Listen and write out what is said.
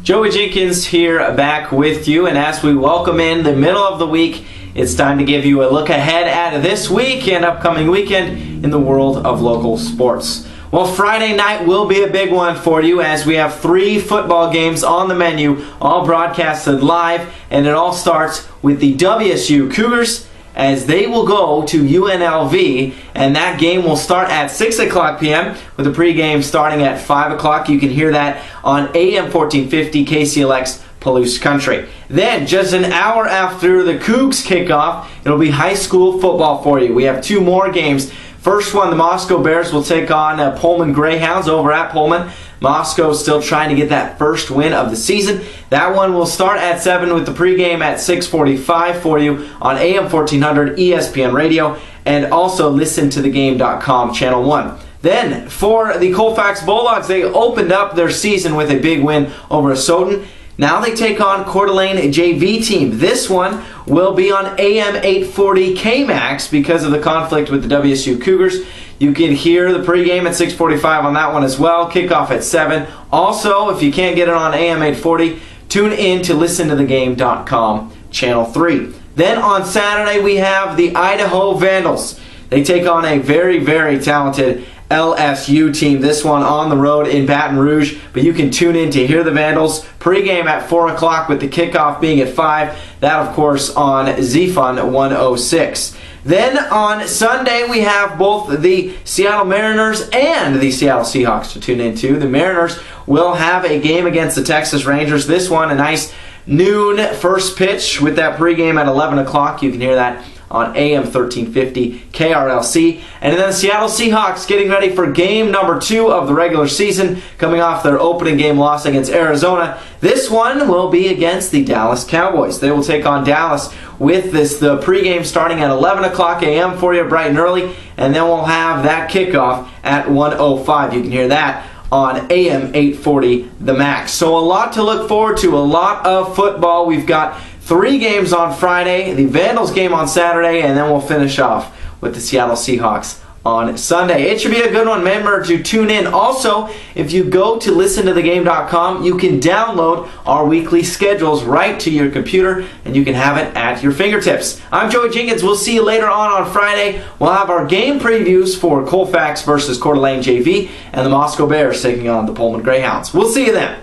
Joey Jenkins here back with you, and as we welcome in the middle of the week, it's time to give you a look ahead at this week and upcoming weekend in the world of local sports. Well, Friday night will be a big one for you as we have 3 football games on the menu, all broadcasted live, and it all starts with the WSU Cougars as they will go to UNLV, and that game will start at 6 o'clock p.m. with the pregame starting at 5 o'clock. You can hear that on AM 1450 KCLX Palouse Country. Then, just an hour after the Cougs kick off, it'll be high school football for you. We have 2 more games. First one, the Moscow Bears will take on Pullman Greyhounds over at Pullman. Moscow still trying to get that first win of the season. That one will start at 7 with the pregame at 6:45 for you on AM 1400 ESPN Radio, and also listen to thegame.com Channel 1. Then, for the Colfax Bulldogs, they opened up their season with a big win over Asotin. Now they take on Coeur d'Alene JV team. This one will be on AM 840 KMAX because of the conflict with the WSU Cougars. You can hear the pregame at 6:45 on that one as well. Kickoff at 7. Also, if you can't get it on AM 840, tune in to listentothegame.com Channel 3. Then on Saturday we have the Idaho Vandals. They take on a very, very talented LSU team. This one on the road in Baton Rouge, but you can tune in to hear the Vandals. Pregame at 4 o'clock with the kickoff being at 5. That, of course, on ZFun 106. Then on Sunday, we have both the Seattle Mariners and the Seattle Seahawks to tune into. The Mariners will have a game against the Texas Rangers. This one, a nice noon first pitch with that pregame at 11 o'clock. You can hear that on AM 1350 KRLC. And then the Seattle Seahawks getting ready for game number 2 of the regular season, coming off their opening game loss against Arizona. This one will be against the Dallas Cowboys. They will take on Dallas with the pregame starting at 11 o'clock a.m. for you, bright and early, and then we'll have that kickoff at 1:05. You can hear that on AM 840 The Max. So a lot to look forward to, a lot of football. We've got 3 games on Friday, the Vandals game on Saturday, and then we'll finish off with the Seattle Seahawks on Sunday. It should be a good one. Remember to tune in. Also, if you go to listentothegame.com, you can download our weekly schedules right to your computer, and you can have it at your fingertips. I'm Joey Jenkins. We'll see you later on Friday. We'll have our game previews for Colfax versus Coeur d'Alene JV and the Moscow Bears taking on the Pullman Greyhounds. We'll see you then.